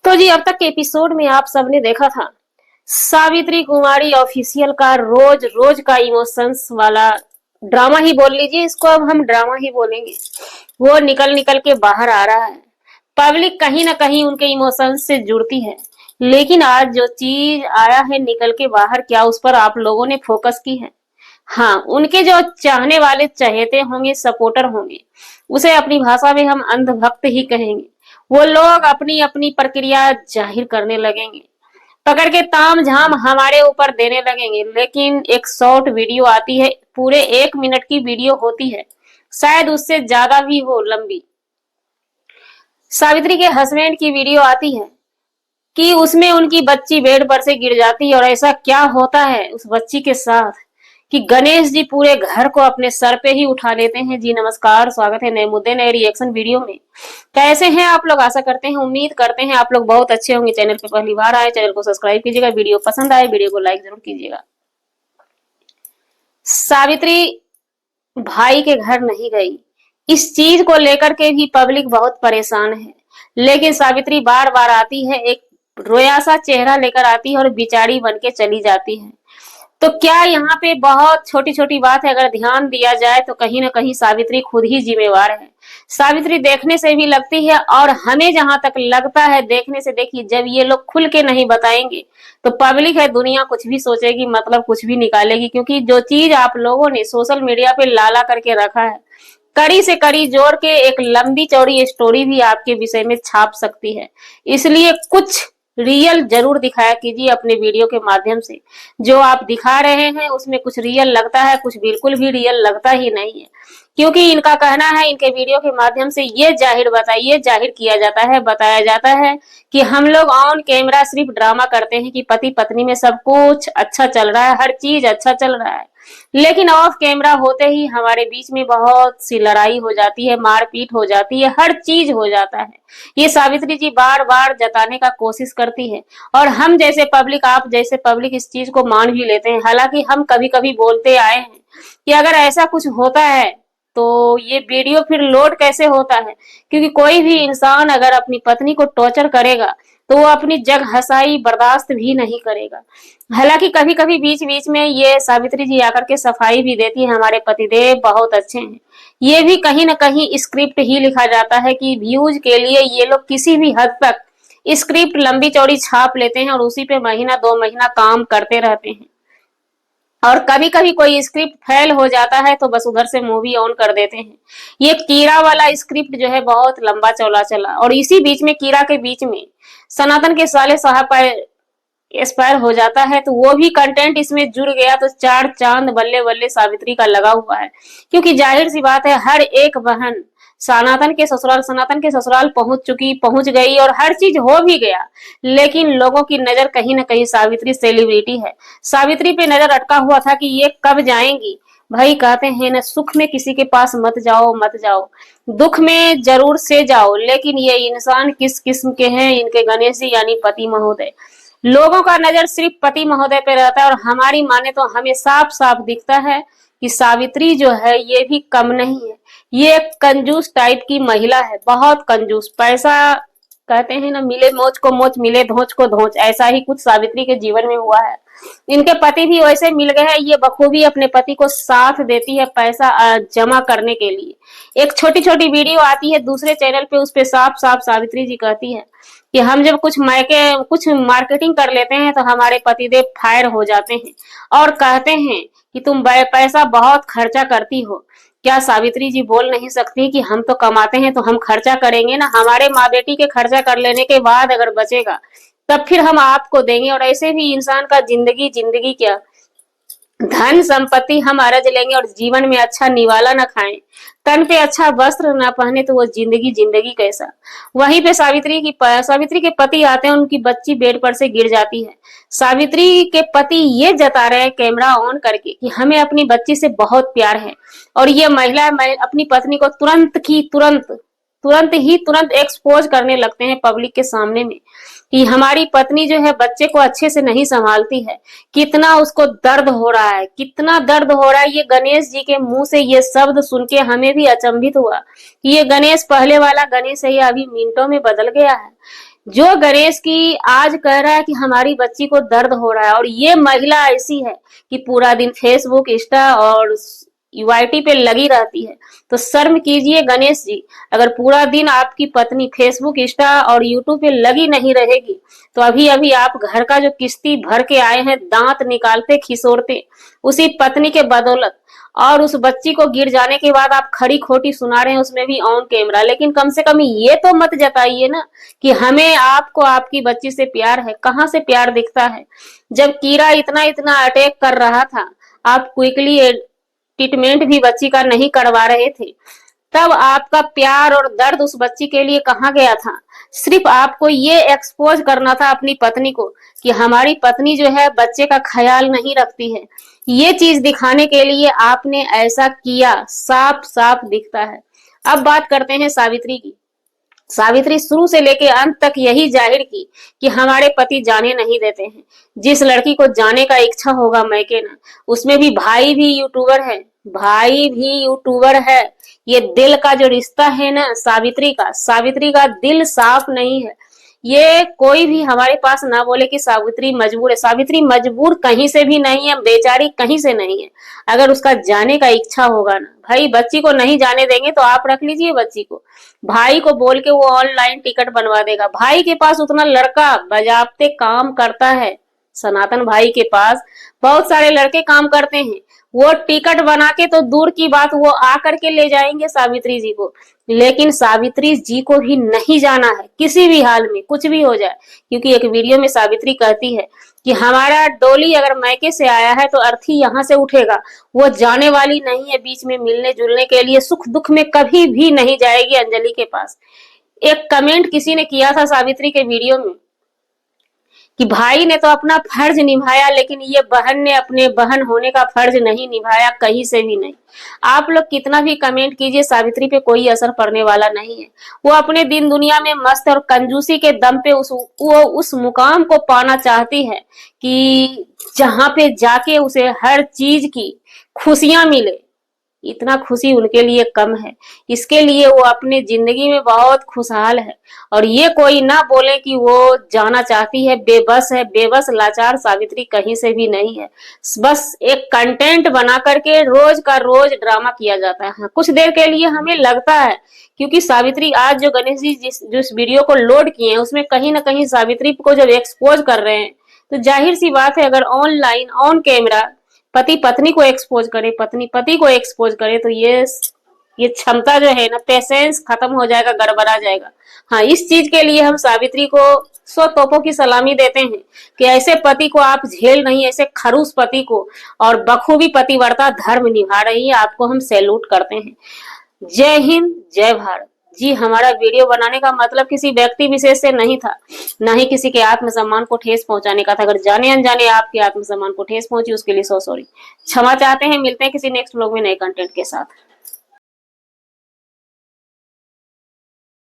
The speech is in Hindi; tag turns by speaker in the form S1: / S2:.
S1: तो जी अब तक के एपिसोड में आप सबने देखा था सावित्री कुमारी ऑफिशियल का रोज रोज का इमोशंस वाला ड्रामा ही बोल लीजिए, इसको अब हम ड्रामा ही बोलेंगे। वो निकल निकल के बाहर आ रहा है, पब्लिक कहीं ना कहीं उनके इमोशंस से जुड़ती है। लेकिन आज जो चीज आया है निकल के बाहर, क्या उस पर आप लोगों ने फोकस की है? हाँ, उनके जो चाहने वाले चहेते होंगे, सपोर्टर होंगे, उसे अपनी भाषा में हम अंधभक्त ही कहेंगे। वो लोग अपनी अपनी प्रक्रिया जाहिर करने लगेंगे, पकड़ के ताम झाम हमारे ऊपर देने लगेंगे। लेकिन एक शॉर्ट वीडियो आती है, पूरे 1 मिनट की वीडियो होती है, शायद उससे ज्यादा भी हो लंबी। सावित्री के हस्बैंड की वीडियो आती है कि उसमें उनकी बच्ची बेड पर से गिर जाती है, और ऐसा क्या होता है उस बच्ची के साथ कि गणेश जी पूरे घर को अपने सर पे ही उठा लेते हैं। जी नमस्कार, स्वागत है नए मुद्दे नए रिएक्शन वीडियो में। कैसे हैं आप लोग? आशा करते हैं, उम्मीद करते हैं आप लोग बहुत अच्छे होंगे। चैनल पे पहली बार आए, चैनल को सब्सक्राइब कीजिएगा। वीडियो पसंद आए, वीडियो को लाइक जरूर कीजिएगा। सावित्री भाई के घर नहीं गई, इस चीज को लेकर के भी पब्लिक बहुत परेशान है। लेकिन सावित्री बार बार आती है, एक रोया सा चेहरा लेकर आती है और बिचारी बन के चली जाती है। तो क्या यहाँ पे बहुत छोटी छोटी बात है, अगर ध्यान दिया जाए तो कहीं ना कहीं सावित्री खुद ही जिम्मेवार है। सावित्री देखने से भी लगती है, और हमें जहां तक लगता है देखने से, देखिए जब ये लोग खुल के नहीं बताएंगे तो पब्लिक है, दुनिया कुछ भी सोचेगी, मतलब कुछ भी निकालेगी। क्योंकि जो चीज आप लोगों ने सोशल मीडिया पे लाला करके रखा है, कड़ी से कड़ी जोड़ के एक लंबी चौड़ी स्टोरी भी आपके विषय में छाप सकती है। इसलिए कुछ रियल जरूर दिखाया कीजिए अपने वीडियो के माध्यम से। जो आप दिखा रहे हैं उसमें कुछ रियल लगता है, कुछ बिल्कुल भी रियल लगता ही नहीं है। क्योंकि इनका कहना है, इनके वीडियो के माध्यम से ये जाहिर किया जाता है, बताया जाता है कि हम लोग ऑन कैमरा सिर्फ ड्रामा करते हैं कि पति पत्नी में सब कुछ अच्छा चल रहा है, हर चीज अच्छा चल रहा है। लेकिन ऑफ कैमरा होते ही हमारे बीच में बहुत सी लड़ाई हो जाती है, मारपीट हो जाती है, हर चीज हो जाता है। ये सावित्री जी बार बार जताने का कोशिश करती है, और हम जैसे पब्लिक, आप जैसे पब्लिक इस चीज को मान भी लेते हैं। हालांकि हम कभी कभी बोलते आए हैं कि अगर ऐसा कुछ होता है तो ये वीडियो फिर लोड कैसे होता है। क्योंकि कोई भी इंसान अगर अपनी पत्नी को टॉर्चर करेगा तो वो अपनी जग हसाई बर्दाश्त भी नहीं करेगा। हालांकि कभी कभी बीच बीच में ये सावित्री जी आकर के सफाई भी देती है, हमारे पतिदेव बहुत अच्छे हैं। ये भी कहीं ना कहीं स्क्रिप्ट ही लिखा जाता है कि व्यूज के लिए ये लोग किसी भी हद तक स्क्रिप्ट लंबी चौड़ी छाप लेते हैं और उसी पे महीना 2 महीना काम करते रहते हैं। और कभी कभी कोई स्क्रिप्ट फेल हो जाता है तो बस उधर से मूवी ऑन कर देते हैं। ये कीड़ा वाला स्क्रिप्ट जो है बहुत लंबा चौड़ा चला, और इसी बीच में कीड़ा के बीच में सनातन के साले साहब का एक्सपायर हो जाता है, तो वो भी कंटेंट इसमें जुड़ गया, तो चार चांद बल्ले बल्ले सावित्री का लगा हुआ है। क्योंकि जाहिर सी बात है, हर एक बहन सनातन के ससुराल पहुंच गई, और हर चीज हो भी गया। लेकिन लोगों की नजर कहीं ना कहीं सावित्री सेलिब्रिटी है, सावित्री पे नजर अटका हुआ था कि ये कब जाएंगी। भाई कहते हैं ना, सुख में किसी के पास मत जाओ मत जाओ, दुख में जरूर से जाओ। लेकिन ये इंसान किस किस्म के हैं, इनके गणेश जी यानी पति महोदय। लोगों का नजर सिर्फ पति महोदय पे रहता है, और हमारी माने तो हमें साफ साफ दिखता है कि सावित्री जो है ये भी कम नहीं है। ये एक कंजूस टाइप की महिला है, बहुत कंजूस। पैसा कहते हैं ना, मिले मोच को मोच, मिले धोच को धोच, ऐसा ही कुछ सावित्री के जीवन में हुआ है। इनके पति भी वैसे मिल गए हैं, ये बखूबी अपने पति को साथ देती है पैसा जमा करने के लिए। एक छोटी छोटी वीडियो आती है दूसरे चैनल पे, उस पे साफ साफ सावित्री जी कहती है कि हम जब कुछ मार्केटिंग कर लेते हैं तो हमारे पतिदेव फायर हो जाते हैं, और कहते हैं कि तुम पैसा बहुत खर्चा करती हो। क्या सावित्री जी बोल नहीं सकती कि हम तो कमाते हैं तो हम खर्चा करेंगे ना, हमारे माँ बेटी के खर्चा कर लेने के बाद अगर बचेगा तब फिर हम आपको देंगे। और ऐसे भी इंसान का जिंदगी क्या, धन संपत्ति हम अरज लेंगे और जीवन में अच्छा निवाला न खाएं, तन पे अच्छा वस्त्र न पहने, तो वो जिंदगी कैसा। वहीं पे सावित्री के पति आते हैं, उनकी बच्ची बेड पर से गिर जाती है। सावित्री के पति ये जता रहे हैं कैमरा ऑन करके कि हमें अपनी बच्ची से बहुत प्यार है, और ये महिला अपनी पत्नी को तुरंत एक्सपोज करने लगते हैं पब्लिक के सामने में कि हमारी पत्नी जो है बच्चे को अच्छे से नहीं संभालती है। कितना उसको दर्द हो रहा है, कितना दर्द हो रहा है। ये गणेश जी के मुंह से ये शब्द सुन के हमें भी अचंभित हुआ कि ये गणेश पहले वाला गणेश है या अभी मिनटों में बदल गया है। जो गणेश की आज कह रहा है कि हमारी बच्ची को दर्द हो रहा है, और ये महिला ऐसी है कि पूरा दिन फेसबुक, इंस्टा और यूआईटी पे लगी रहती है। तो शर्म कीजिए गणेश जी, अगर पूरा दिन आपकी पत्नी फेसबुक, इंस्टा और यूट्यूब पे लगी नहीं रहेगी तो अभी अभी आप घर का जो किस्ती भर के आए हैं, दांत निकालते खिसोड़ते उसी पत्नी के बदौलत, और उस बच्ची को गिर जाने के बाद आप खड़ी खोटी सुना रहे हैं, उसमें भी ऑन कैमरा। लेकिन कम से कम ये तो मत जताइए ना कि हमें आपको आपकी बच्ची से प्यार है। कहाँ से प्यार दिखता है? जब कीड़ा इतना इतना अटैक कर रहा था, आप क्विकली ट्रीटमेंट भी बच्ची का नहीं करवा रहे थे, तब आपका प्यार और दर्द उस बच्ची के लिए कहाँ गया था? सिर्फ आपको ये एक्सपोज करना था अपनी पत्नी को कि हमारी पत्नी जो है बच्चे का ख्याल नहीं रखती है। ये चीज दिखाने के लिए आपने ऐसा किया, साफ साफ दिखता है। अब बात करते हैं सावित्री की। सावित्री शुरू से लेके अंत तक यही जाहिर की कि हमारे पति जाने नहीं देते हैं। जिस लड़की को जाने का इच्छा होगा मैके ना, उसमें भी भाई भी यूट्यूबर है, भाई भी यूट्यूबर है। ये दिल का जो रिश्ता है ना सावित्री का दिल साफ नहीं है। ये कोई भी हमारे पास ना बोले कि सावित्री मजबूर है। सावित्री मजबूर कहीं से भी नहीं है, बेचारी कहीं से नहीं है। अगर उसका जाने का इच्छा होगा ना, भाई बच्ची को नहीं जाने देंगे तो आप रख लीजिए बच्ची को, भाई को बोल के वो ऑनलाइन टिकट बनवा देगा। भाई के पास उतना लड़का बजाबते काम करता है, सनातन भाई के पास बहुत सारे लड़के काम करते हैं। वो टिकट बना के तो दूर की बात, वो आकर के ले जाएंगे सावित्री जी को। लेकिन सावित्री जी को भी नहीं जाना है किसी भी हाल में, कुछ भी हो जाए। क्योंकि एक वीडियो में सावित्री कहती है कि हमारा डोली अगर मैके से आया है तो अर्थी यहाँ से उठेगा, वो जाने वाली नहीं है बीच में मिलने जुलने के लिए, सुख दुख में कभी भी नहीं जाएगी अंजलि के पास। एक कमेंट किसी ने किया था सावित्री के वीडियो में कि भाई ने तो अपना फर्ज निभाया, लेकिन ये बहन ने अपने बहन होने का फर्ज नहीं निभाया, कहीं से भी नहीं। आप लोग कितना भी कमेंट कीजिए, सावित्री पे कोई असर पड़ने वाला नहीं है। वो अपने दिन दुनिया में मस्त और कंजूसी के दम पे वो उस मुकाम को पाना चाहती है कि जहां पे जाके उसे हर चीज की खुशियां मिले। इतना खुशी उनके लिए कम है, इसके लिए वो अपने जिंदगी में बहुत खुशहाल है। और ये कोई ना बोले कि वो जाना चाहती है, बेबस है। बेबस लाचार सावित्री कहीं से भी नहीं है। बस एक कंटेंट बना करके रोज का रोज ड्रामा किया जाता है, कुछ देर के लिए हमें लगता है। क्योंकि सावित्री आज जो गणेश जी जिस वीडियो को लोड किए हैं उसमें कहीं ना कहीं सावित्री को जब एक्सपोज कर रहे हैं, तो जाहिर सी बात है अगर ऑनलाइन ऑन कैमरा पति पत्नी को एक्सपोज करे, पत्नी पति को एक्सपोज करे, तो ये क्षमता जो है ना, पेशेंस खत्म हो जाएगा, गड़बड़ा जाएगा। हाँ, इस चीज के लिए हम सावित्री को 100 तोपों की सलामी देते हैं कि ऐसे पति को आप झेल नहीं, ऐसे खरूस पति को, और बखूबी पतिव्रता धर्म निभा रही है, आपको हम सैल्यूट करते हैं। जय हिंद, जय भारत। जी, हमारा वीडियो बनाने का मतलब किसी व्यक्ति विशेष से नहीं था, ना ही किसी के आत्मसम्मान को ठेस पहुंचाने का था। अगर जाने अनजाने आपके आत्मसम्मान को ठेस पहुंची उसके लिए सो सॉरी, क्षमा चाहते हैं। मिलते हैं किसी नेक्स्ट व्लॉग में नए कंटेंट के साथ।